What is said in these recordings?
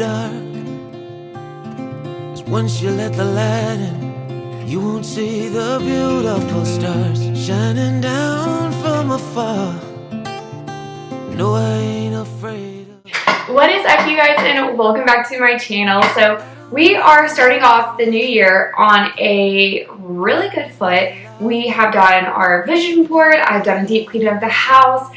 dark. 'Cause once you let the light in, you won't see the beautiful stars shining down from afar. No, I ain't afraid of... What is up, you guys, and welcome back to my channel. So we are starting off the new year on a really good foot. We have done our vision board, I've done a deep clean of the house,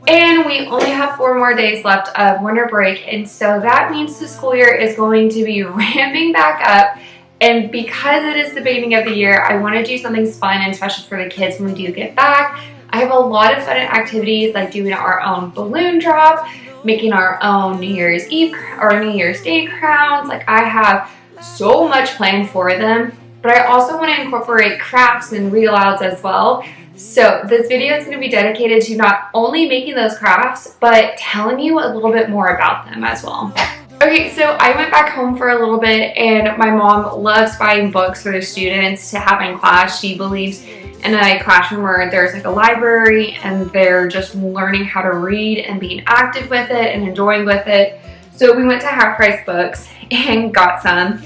and we only have 4 more days left of winter break, and so that means the school year is going to be ramping back up. And because it is the beginning of the year, I want to do something fun and special for the kids when we do get back. I have a lot of fun activities like doing our own balloon drop, making our own New Year's Eve or New Year's Day crowns. Like, I have so much planned for them, but I also want to incorporate crafts and read alouds as well. So this video is going to be dedicated to not only making those crafts, but telling you a little bit more about them as well. Okay, so I went back home for a little bit, and my mom loves buying books for the students to have in class. She believes in a classroom where there's like a library and they're just learning how to read and being active with it and enjoying with it. So we went to Half Price Books and got some.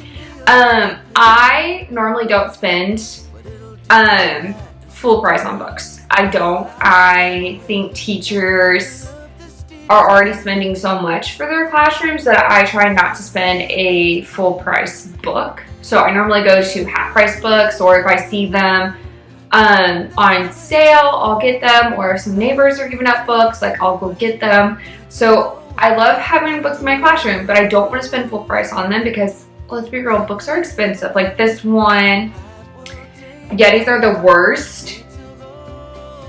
I normally don't spend full price on books. I don't. I think teachers are already spending so much for their classrooms that I try not to spend a full price book. So I normally go to Half Price Books, or if I see them on sale, I'll get them, or if some neighbors are giving up books, like, I'll go get them. So I love having books in my classroom, but I don't want to spend full price on them because, let's be real, books are expensive. Like this one, Yetis are the worst.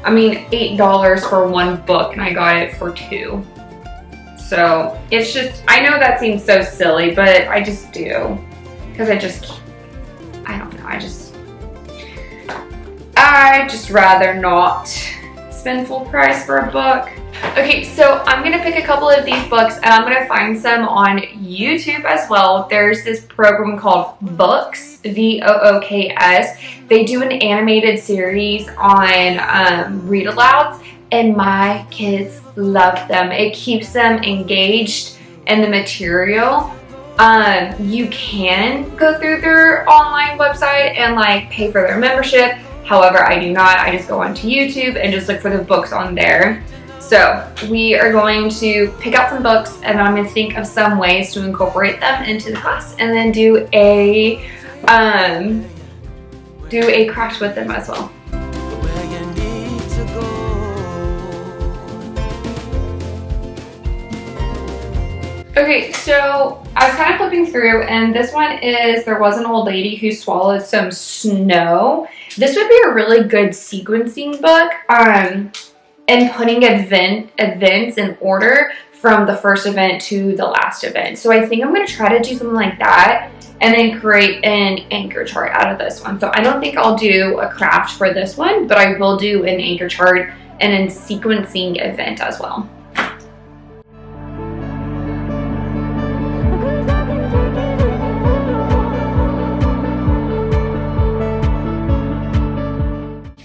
I mean, $8 for one book, and I got it for 2. So it's just, I know that seems so silly, but I just do. Because I don't know, I just rather not spend full price for a book. Okay, so I'm going to pick a couple of these books, and I'm going to find some on YouTube as well. There's this program called Books, VOOKS. They do an animated series on read alouds, and my kids love them. It keeps them engaged in the material. You can go through their online website and like pay for their membership. However, I do not. I just go onto YouTube and just look for the books on there. So we are going to pick out some books, and I'm going to think of some ways to incorporate them into the class, and then do a craft with them as well. Okay, so I was kind of flipping through, and this one is There Was an Old Lady Who Swallowed Some Snow. This would be a really good sequencing book, and putting events in order from the first event to the last event. So I think I'm going to try to do something like that, and then create an anchor chart out of this one. So I don't think I'll do a craft for this one, but I will do an anchor chart and a sequencing event as well.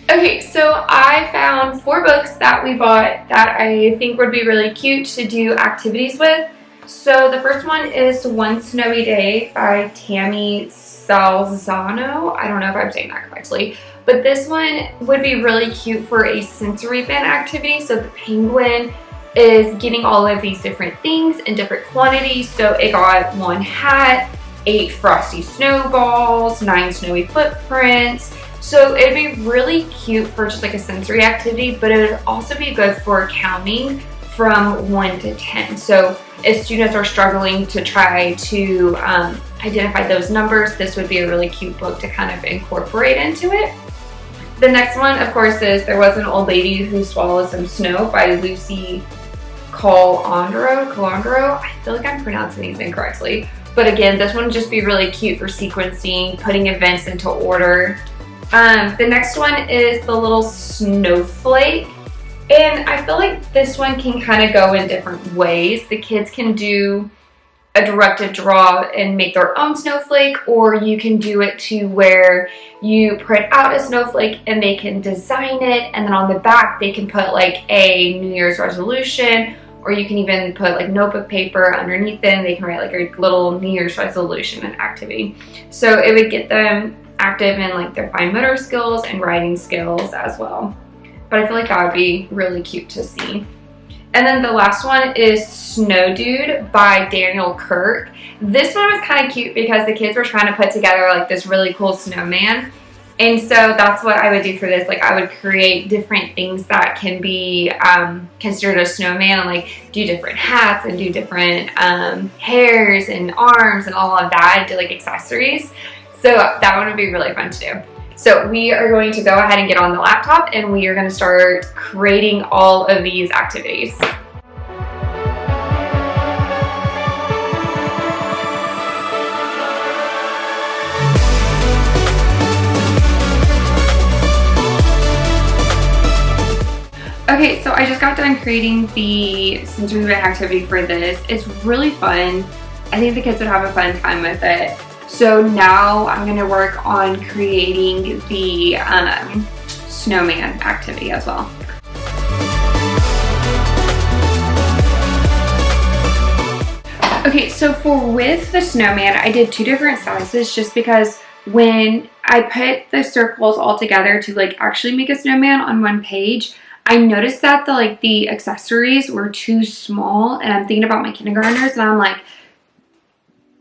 Okay, so I found 4 books that we bought that I think would be really cute to do activities with. So the first one is One Snowy Day by Tammy Salzano. I don't know if I'm saying that correctly, but this one would be really cute for a sensory bin activity. So the penguin is getting all of these different things in different quantities. So it got 1 hat, 8 frosty snowballs, 9 snowy footprints. So it'd be really cute for just like a sensory activity, but it would also be good for counting from 1 to 10. So if students are struggling to try to identify those numbers, this would be a really cute book to kind of incorporate into it. The next one, of course, is There Was an Old Lady Who Swallowed Some Snow by Lucy Colandro. I feel like I'm pronouncing these incorrectly. But again, this one would just be really cute for sequencing, putting events into order. The next one is The Little Snowflake, and I feel like this one can kind of go in different ways. The kids can do a directed draw and make their own snowflake, or you can do it to where you print out a snowflake and they can design it, and then on the back they can put like a New Year's resolution or you can even put like notebook paper underneath it and they can write like a little New Year's resolution and activity. So it would get them active in like their fine motor skills and writing skills as well. But I feel like that would be really cute to see. And then the last one is Snow Dude by Daniel Kirk. This one was kind of cute because the kids were trying to put together like this really cool snowman. And so that's what I would do for this. Like I would create different things that can be considered a snowman, and like do different hats and do different hairs and arms and all of that, and do like accessories. So that one would be really fun to do. So we are going to go ahead and get on the laptop and we are going to start creating all of these activities. Okay, so I just got done creating the sensory movement activity for this. It's really fun. I think the kids would have a fun time with it. So now I'm going to work on creating the snowman activity as well. Okay, so with the snowman, I did 2 different sizes just because when I put the circles all together to like actually make a snowman on one page, I noticed that the accessories were too small, and I'm thinking about my kindergartners and I'm like,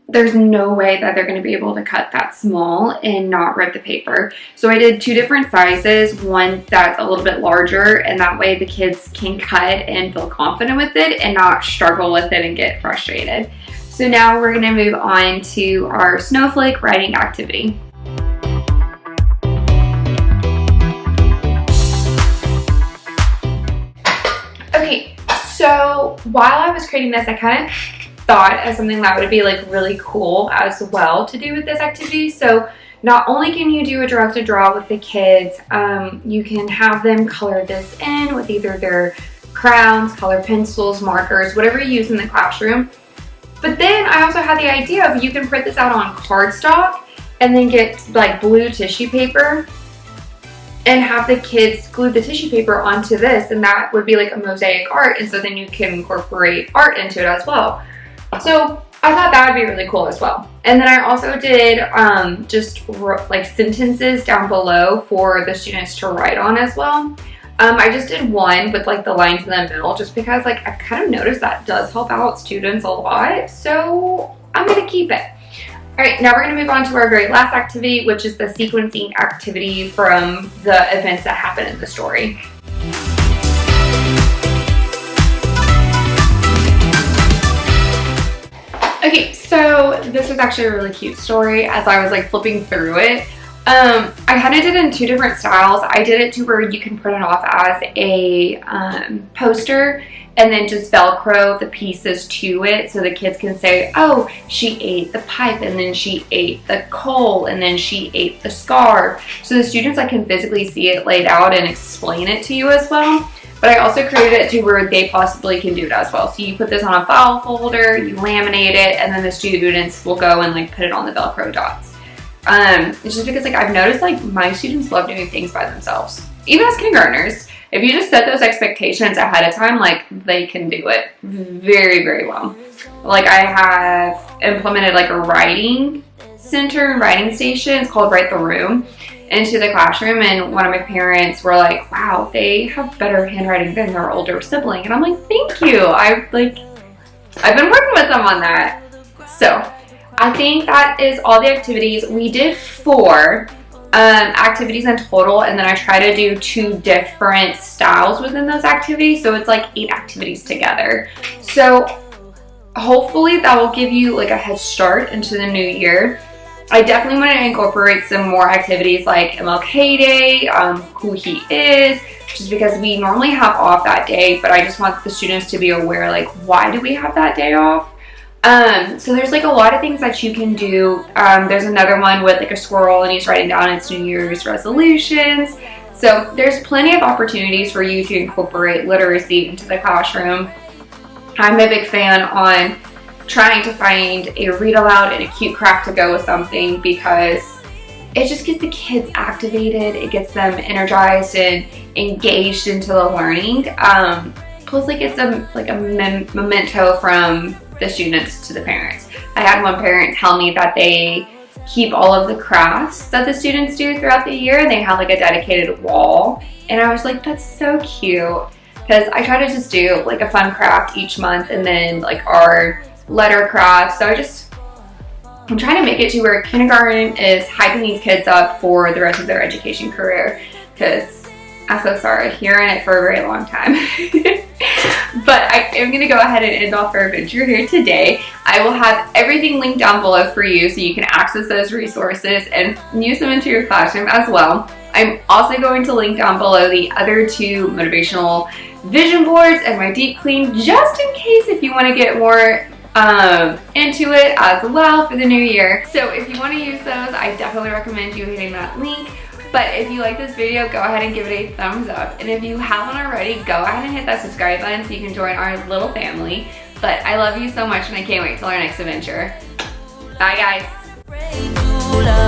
there's no way that they're going to be able to cut that small and not rip the paper. So I did 2 different sizes, one that's a little bit larger, and that way the kids can cut and feel confident with it and not struggle with it and get frustrated. So now we're going to move on to our snowflake writing activity. Okay, so while I was creating this, I kind of thought of something that would be like really cool as well to do with this activity. So not only can you do a directed draw with the kids, you can have them color this in with either their crowns, color pencils, markers, whatever you use in the classroom. But then I also had the idea of you can print this out on cardstock and then get like blue tissue paper and have the kids glue the tissue paper onto this, and that would be like a mosaic art, and so then you can incorporate art into it as well. So I thought that would be really cool as well. And then I also did just like sentences down below for the students to write on as well. I just did one with like the lines in the middle just because like I've kind of noticed that does help out students a lot. So I'm going to keep it. All right, now we're going to move on to our very last activity, which is the sequencing activity from the events that happen in the story. Okay, so this was actually a really cute story as I was like flipping through it. I kind of did it in 2 different styles. I did it to where you can print it off as a poster and then just Velcro the pieces to it so the kids can say, oh, she ate the pipe, and then she ate the coal, and then she ate the scarf. So the students can physically see it laid out and explain it to you as well. But I also created it to where they possibly can do it as well. So you put this on a file folder, you laminate it, and then the students will go and like put it on the Velcro dots. It's just because like I've noticed like my students love doing things by themselves. Even as kindergartners, if you just set those expectations ahead of time, like they can do it very, very well. Like I have implemented like a writing center and writing station. It's called Write the Room into the classroom, and one of my parents were like, wow, they have better handwriting than their older sibling. And I'm like, thank you. I've been working with them on that. So I think that is all the activities. We did 4 activities in total, and then I try to do 2 different styles within those activities, so it's like 8 activities together. So hopefully that will give you like a head start into the new year. I definitely want to incorporate some more activities like MLK Day, who he is, just because we normally have off that day, but I just want the students to be aware, like, why do we have that day off? So there's like a lot of things that you can do. There's another one with like a squirrel and he's writing down its New Year's resolutions. So there's plenty of opportunities for you to incorporate literacy into the classroom. I'm a big fan on trying to find a read aloud and a cute craft to go with something, because it just gets the kids activated. It gets them energized and engaged into the learning. plus like it's a memento from the students to the parents. I had one parent tell me that they keep all of the crafts that the students do throughout the year, and they have like a dedicated wall. And I was like, that's so cute, because I try to just do like a fun craft each month, and then like our letter craft. So I'm trying to make it to where kindergarten is hyping these kids up for the rest of their education career, because I'm so sorry, you're in it for a very long time. But I am going to go ahead and end off our adventure here today. I will have everything linked down below for you so you can access those resources and use them into your classroom as well. I'm also going to link down below the other 2 motivational vision boards and my deep clean, just in case if you want to get more into it as well for the new year. So if you want to use those, I definitely recommend you hitting that link. But if you like this video, go ahead and give it a thumbs up. And if you haven't already, go ahead and hit that subscribe button so you can join our little family. But I love you so much, and I can't wait till our next adventure. Bye, guys.